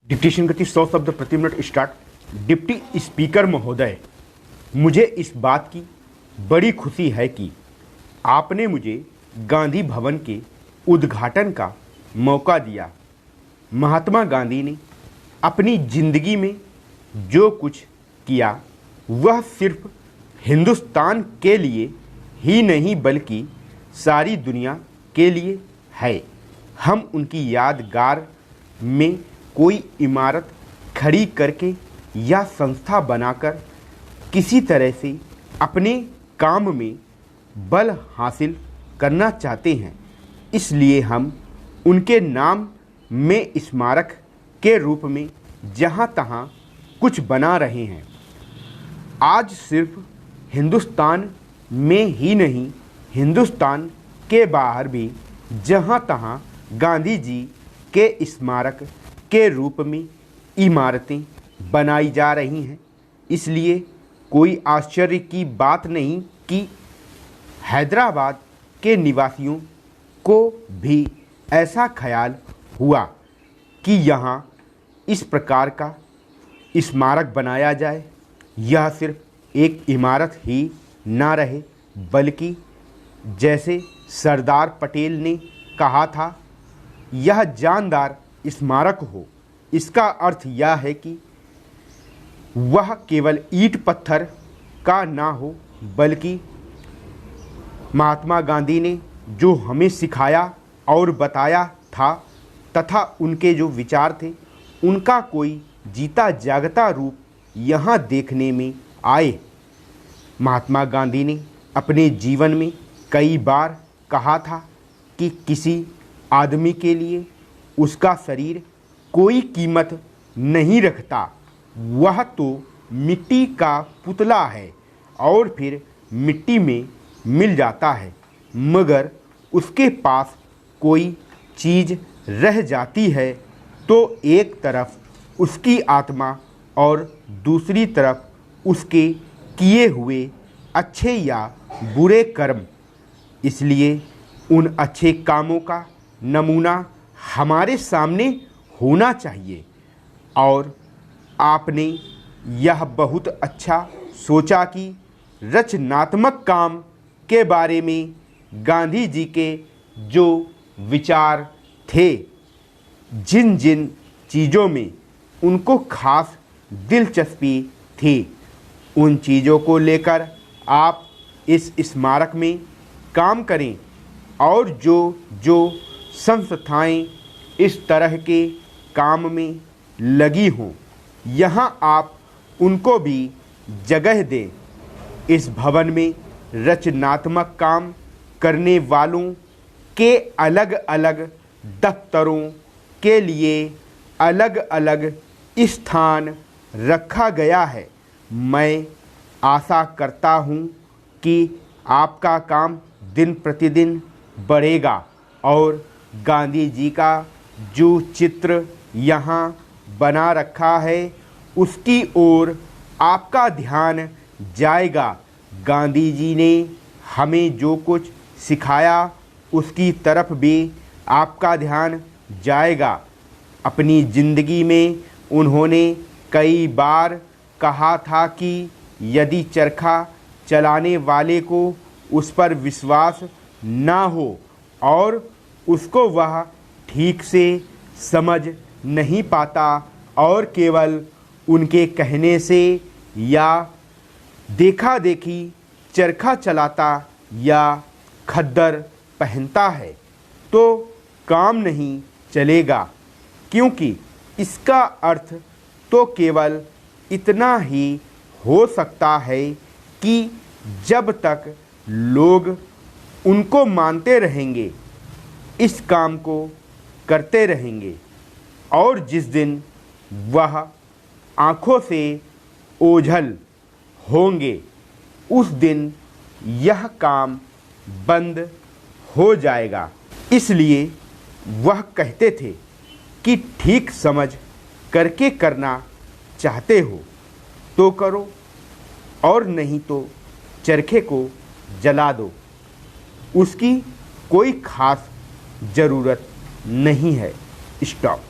Dictation गति 100 शब्द प्रति मिनट स्टार्ट। डिप्टी स्पीकर महोदय, मुझे इस बात की बड़ी खुशी है कि आपने मुझे गांधी भवन के उद्घाटन का मौका दिया। महात्मा गांधी ने अपनी जिंदगी में जो कुछ किया वह सिर्फ हिंदुस्तान के लिए ही नहीं बल्कि सारी दुनिया के लिए है। हम उनकी यादगार में कोई इमारत खड़ी करके या संस्था बनाकर किसी तरह से अपने काम में बल हासिल करना चाहते हैं। इसलिए हम उनके नाम में स्मारक के रूप में जहाँ तहाँ कुछ बना रहे हैं। आज सिर्फ हिंदुस्तान में ही नहीं, हिंदुस्तान के बाहर भी जहाँ तहाँ गांधी जी के स्मारक के रूप में इमारतें बनाई जा रही हैं। इसलिए कोई आश्चर्य की बात नहीं कि हैदराबाद के निवासियों को भी ऐसा ख्याल हुआ कि यहाँ इस प्रकार का स्मारक बनाया जाए। यह सिर्फ एक इमारत ही ना रहे बल्कि जैसे सरदार पटेल ने कहा था, यह जानदार स्मारक हो। इसका अर्थ यह है कि वह केवल ईंट पत्थर का ना हो बल्कि महात्मा गांधी ने जो हमें सिखाया और बताया था तथा उनके जो विचार थे उनका कोई जीता जागता रूप यहाँ देखने में आए। महात्मा गांधी ने अपने जीवन में कई बार कहा था कि किसी आदमी के लिए उसका शरीर कोई कीमत नहीं रखता, वह तो मिट्टी का पुतला है और फिर मिट्टी में मिल जाता है, मगर उसके पास कोई चीज़ रह जाती है तो एक तरफ उसकी आत्मा और दूसरी तरफ उसके किए हुए अच्छे या बुरे कर्म। इसलिए उन अच्छे कामों का नमूना हमारे सामने होना चाहिए। और आपने यह बहुत अच्छा सोचा कि रचनात्मक काम के बारे में गांधी जी के जो विचार थे, जिन जिन चीज़ों में उनको खास दिलचस्पी थी, उन चीज़ों को लेकर आप इस स्मारक में काम करें और जो जो संस्थाएं इस तरह के काम में लगी हों, यहाँ आप उनको भी जगह दें। इस भवन में रचनात्मक काम करने वालों के अलग अलग दफ्तरों के लिए अलग अलग स्थान रखा गया है। मैं आशा करता हूँ कि आपका काम दिन प्रतिदिन बढ़ेगा और गांधी जी का जो चित्र यहाँ बना रखा है उसकी ओर आपका ध्यान जाएगा। गांधी जी ने हमें जो कुछ सिखाया उसकी तरफ भी आपका ध्यान जाएगा। अपनी ज़िंदगी में उन्होंने कई बार कहा था कि यदि चरखा चलाने वाले को उस पर विश्वास ना हो और उसको वह ठीक से समझ नहीं पाता और केवल उनके कहने से या देखा देखी चरखा चलाता या खद्दर पहनता है तो काम नहीं चलेगा, क्योंकि इसका अर्थ तो केवल इतना ही हो सकता है कि जब तक लोग उनको मानते रहेंगे, इस काम को करते रहेंगे और जिस दिन वह आँखों से ओझल होंगे उस दिन यह काम बंद हो जाएगा। इसलिए वह कहते थे कि ठीक समझ करके करना चाहते हो तो करो और नहीं तो चरखे को जला दो। उसकी कोई खास ज़रूरत नहीं है। स्टॉप।